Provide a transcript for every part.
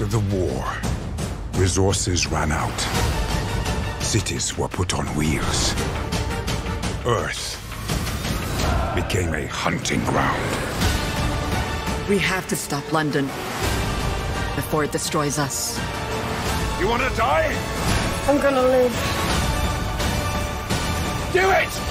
After the war, resources ran out. Cities were put on wheels. Earth became a hunting ground. We have to stop London before it destroys us. You want to die? I'm gonna live. Do it!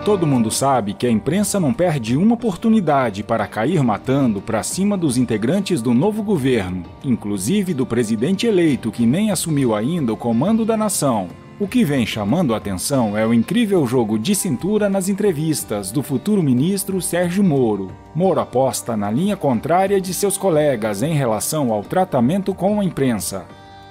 Todo mundo sabe que a imprensa não perde uma oportunidade para cair matando para cima dos integrantes do novo governo, inclusive do presidente eleito que nem assumiu ainda o comando da nação. O que vem chamando a atenção é o incrível jogo de cintura nas entrevistas do futuro ministro Sérgio Moro. Moro aposta na linha contrária de seus colegas em relação ao tratamento com a imprensa.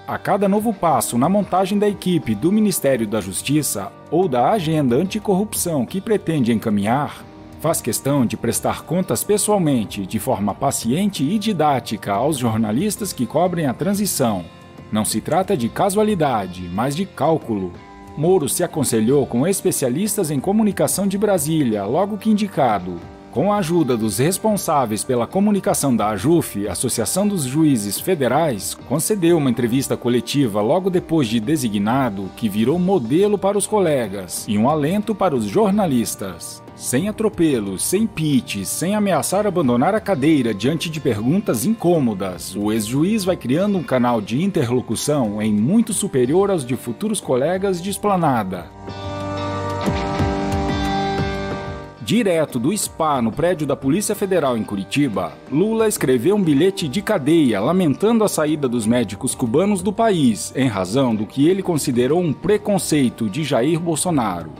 A cada novo passo na montagem da equipe do Ministério da Justiça ou da agenda anticorrupção que pretende encaminhar, faz questão de prestar contas pessoalmente, de forma paciente e didática aos jornalistas que cobrem a transição. Não se trata de casualidade, mas de cálculo. Moro se aconselhou com especialistas em comunicação de Brasília, logo que indicado. Com a ajuda dos responsáveis pela comunicação da AJUF, Associação dos Juízes Federais, concedeu uma entrevista coletiva logo depois de designado que virou modelo para os colegas e um alento para os jornalistas. Sem atropelos, sem pitch, sem ameaçar abandonar a cadeira diante de perguntas incômodas, o ex-juiz vai criando um canal de interlocução em muito superior aos de futuros colegas de esplanada. Direto do spa no prédio da Polícia Federal em Curitiba, Lula escreveu um bilhete de cadeia lamentando a saída dos médicos cubanos do país, em razão do que ele considerou um preconceito de Jair Bolsonaro.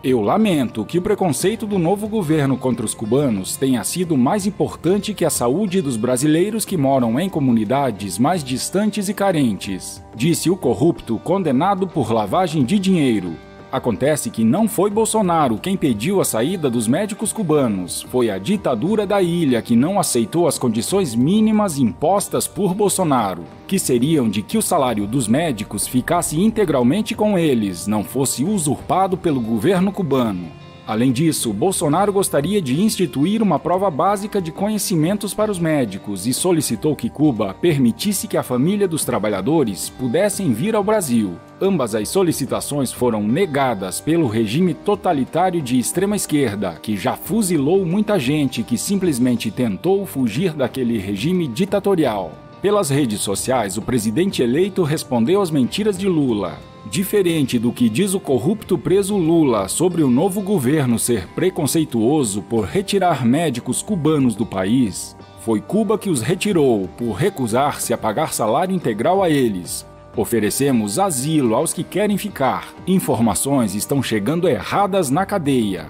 Eu lamento que o preconceito do novo governo contra os cubanos tenha sido mais importante que a saúde dos brasileiros que moram em comunidades mais distantes e carentes, disse o corrupto condenado por lavagem de dinheiro. Acontece que não foi Bolsonaro quem pediu a saída dos médicos cubanos, foi a ditadura da ilha que não aceitou as condições mínimas impostas por Bolsonaro, que seriam de que o salário dos médicos ficasse integralmente com eles, não fosse usurpado pelo governo cubano. Além disso, Bolsonaro gostaria de instituir uma prova básica de conhecimentos para os médicos e solicitou que Cuba permitisse que a família dos trabalhadores pudessem vir ao Brasil. Ambas as solicitações foram negadas pelo regime totalitário de extrema-esquerda, que já fuzilou muita gente que simplesmente tentou fugir daquele regime ditatorial. Pelas redes sociais, o presidente eleito respondeu às mentiras de Lula. Diferente do que diz o corrupto preso Lula sobre o novo governo ser preconceituoso por retirar médicos cubanos do país, foi Cuba que os retirou por recusar-se a pagar salário integral a eles. Oferecemos asilo aos que querem ficar. Informações estão chegando erradas na cadeia.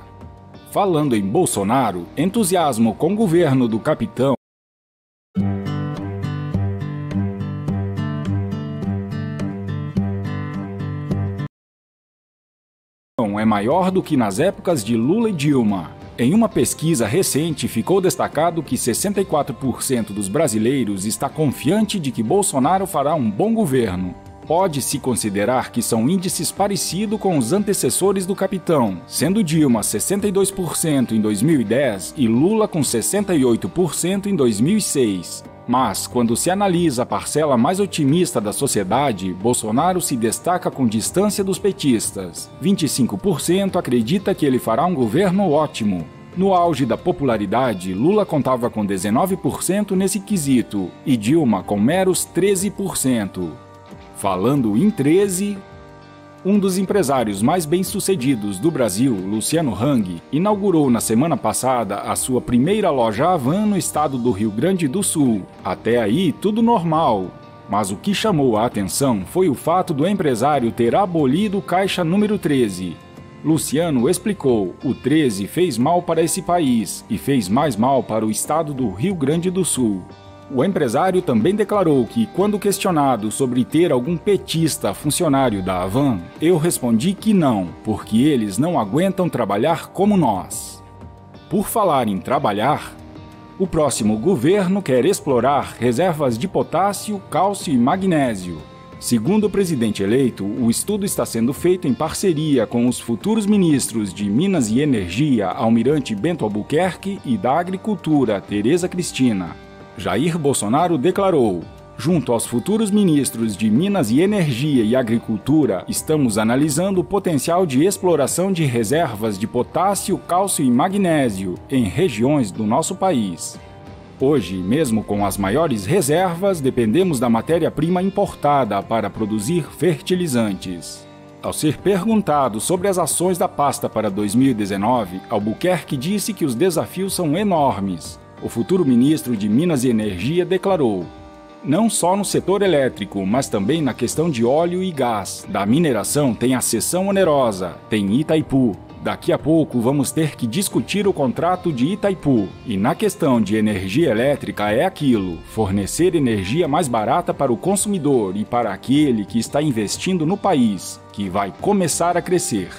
Falando em Bolsonaro, entusiasmo com o governo do capitão é maior do que nas épocas de Lula e Dilma. Em uma pesquisa recente, ficou destacado que 64% dos brasileiros está confiante de que Bolsonaro fará um bom governo. Pode-se considerar que são índices parecidos com os antecessores do capitão, sendo Dilma 62% em 2010 e Lula com 68% em 2006. Mas, quando se analisa a parcela mais otimista da sociedade, Bolsonaro se destaca com distância dos petistas. 25% acredita que ele fará um governo ótimo. No auge da popularidade, Lula contava com 19% nesse quesito e Dilma com meros 13%. Falando em 13%, um dos empresários mais bem-sucedidos do Brasil, Luciano Hang, inaugurou na semana passada a sua primeira loja Havan no estado do Rio Grande do Sul. Até aí, tudo normal. Mas o que chamou a atenção foi o fato do empresário ter abolido o caixa número 13. Luciano explicou, o 13 fez mal para esse país e fez mais mal para o estado do Rio Grande do Sul. O empresário também declarou que, quando questionado sobre ter algum petista funcionário da Havan, eu respondi que não, porque eles não aguentam trabalhar como nós. Por falar em trabalhar, o próximo governo quer explorar reservas de potássio, cálcio e magnésio. Segundo o presidente eleito, o estudo está sendo feito em parceria com os futuros ministros de Minas e Energia, Almirante Bento Albuquerque, e da Agricultura, Tereza Cristina. Jair Bolsonaro declarou: junto aos futuros ministros de Minas e Energia e Agricultura, estamos analisando o potencial de exploração de reservas de potássio, cálcio e magnésio em regiões do nosso país. Hoje, mesmo com as maiores reservas, dependemos da matéria-prima importada para produzir fertilizantes. Ao ser perguntado sobre as ações da pasta para 2019, Albuquerque disse que os desafios são enormes. O futuro ministro de Minas e Energia declarou: não só no setor elétrico, mas também na questão de óleo e gás. Da mineração tem a cessão onerosa, tem Itaipu. Daqui a pouco vamos ter que discutir o contrato de Itaipu. E na questão de energia elétrica é aquilo: fornecer energia mais barata para o consumidor e para aquele que está investindo no país, que vai começar a crescer.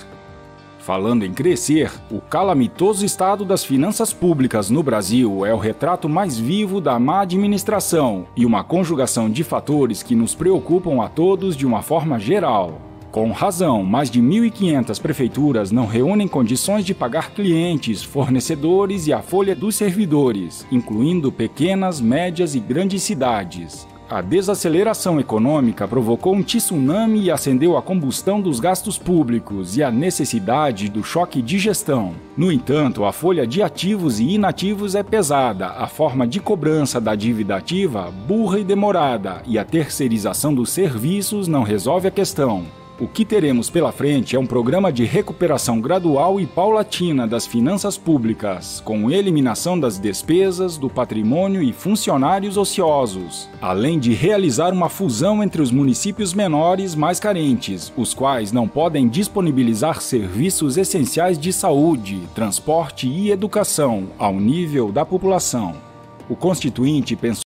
Falando em crescer, o calamitoso estado das finanças públicas no Brasil é o retrato mais vivo da má administração e uma conjugação de fatores que nos preocupam a todos de uma forma geral. Com razão, mais de 1.500 prefeituras não reúnem condições de pagar clientes, fornecedores e a folha dos servidores, incluindo pequenas, médias e grandes cidades. A desaceleração econômica provocou um tsunami e acendeu a combustão dos gastos públicos e a necessidade do choque de gestão. No entanto, a folha de ativos e inativos é pesada, a forma de cobrança da dívida ativa burra e demorada, e a terceirização dos serviços não resolve a questão. O que teremos pela frente é um programa de recuperação gradual e paulatina das finanças públicas, com eliminação das despesas, do patrimônio e funcionários ociosos, além de realizar uma fusão entre os municípios menores mais carentes, os quais não podem disponibilizar serviços essenciais de saúde, transporte e educação ao nível da população. O Constituinte pensou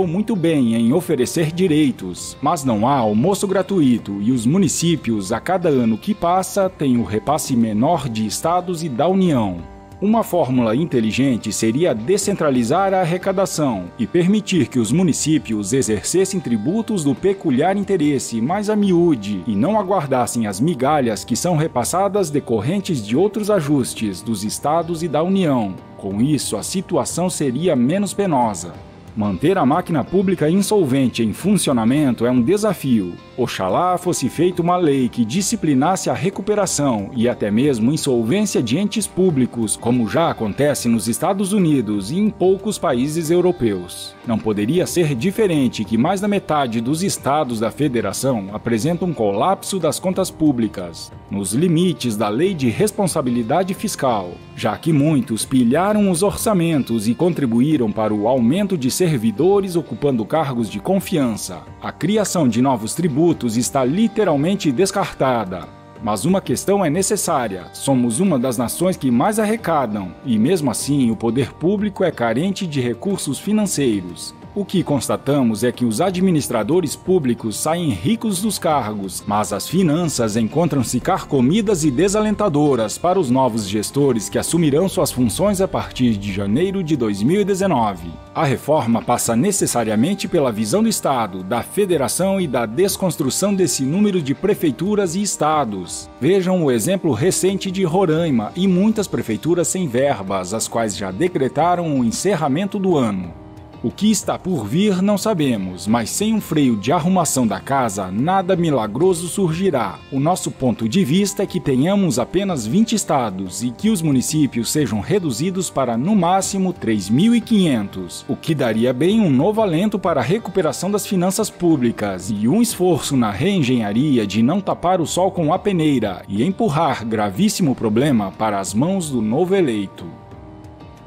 muito bem em oferecer direitos, mas não há almoço gratuito e os municípios, a cada ano que passa, têm o repasse menor de estados e da União. Uma fórmula inteligente seria descentralizar a arrecadação e permitir que os municípios exercessem tributos do peculiar interesse mais a miúde e não aguardassem as migalhas que são repassadas decorrentes de outros ajustes dos estados e da União. Com isso, a situação seria menos penosa. Manter a máquina pública insolvente em funcionamento é um desafio. Oxalá fosse feita uma lei que disciplinasse a recuperação e até mesmo insolvência de entes públicos, como já acontece nos Estados Unidos e em poucos países europeus. Não poderia ser diferente que mais da metade dos estados da federação apresentam um colapso das contas públicas, nos limites da Lei de Responsabilidade Fiscal, já que muitos pilharam os orçamentos e contribuíram para o aumento de servidores ocupando cargos de confiança. A criação de novos tributos está literalmente descartada. Mas uma questão é necessária: somos uma das nações que mais arrecadam, e mesmo assim o poder público é carente de recursos financeiros. O que constatamos é que os administradores públicos saem ricos dos cargos, mas as finanças encontram-se carcomidas e desalentadoras para os novos gestores que assumirão suas funções a partir de janeiro de 2019. A reforma passa necessariamente pela visão do Estado, da Federação e da desconstrução desse número de prefeituras e estados. Vejam o exemplo recente de Roraima e muitas prefeituras sem verbas, as quais já decretaram o encerramento do ano. O que está por vir não sabemos, mas sem um freio de arrumação da casa, nada milagroso surgirá. O nosso ponto de vista é que tenhamos apenas 20 estados e que os municípios sejam reduzidos para, no máximo, 3.500, o que daria bem um novo alento para a recuperação das finanças públicas e um esforço na reengenharia de não tapar o sol com a peneira e empurrar gravíssimo problema para as mãos do novo eleito.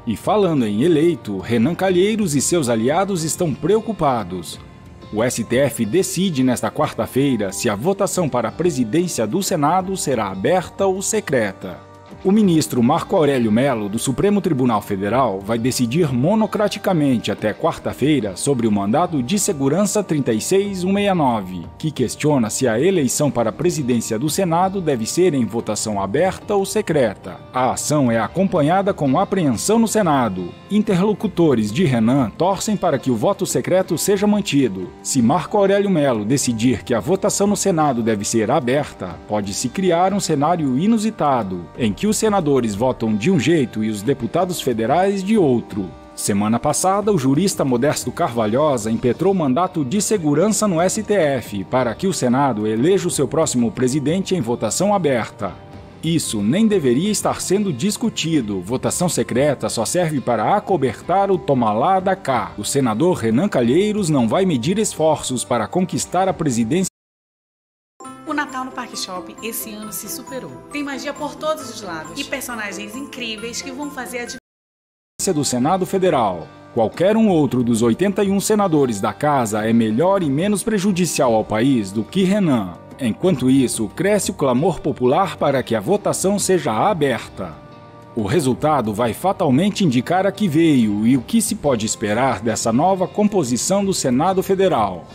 E falando em eleito, Renan Calheiros e seus aliados estão preocupados. O STF decide nesta quarta-feira se a votação para a presidência do Senado será aberta ou secreta. O ministro Marco Aurélio Mello, do Supremo Tribunal Federal, vai decidir monocraticamente até quarta-feira sobre o mandado de segurança 36169, que questiona se a eleição para a presidência do Senado deve ser em votação aberta ou secreta. A ação é acompanhada com apreensão no Senado. Interlocutores de Renan torcem para que o voto secreto seja mantido. Se Marco Aurélio Mello decidir que a votação no Senado deve ser aberta, pode-se criar um cenário inusitado, em que os senadores votam de um jeito e os deputados federais de outro. Semana passada, o jurista Modesto Carvalhosa impetrou mandato de segurança no STF para que o Senado eleja o seu próximo presidente em votação aberta. Isso nem deveria estar sendo discutido. Votação secreta só serve para acobertar o toma lá da cá. O senador Renan Calheiros não vai medir esforços para conquistar a presidência. O Natal no Parque Shopping esse ano se superou. Tem magia por todos os lados e personagens incríveis que vão fazer a diferença Do Senado Federal. Qualquer um outro dos 81 senadores da casa é melhor e menos prejudicial ao país do que Renan. Enquanto isso, cresce o clamor popular para que a votação seja aberta. O resultado vai fatalmente indicar a que veio e o que se pode esperar dessa nova composição do Senado Federal.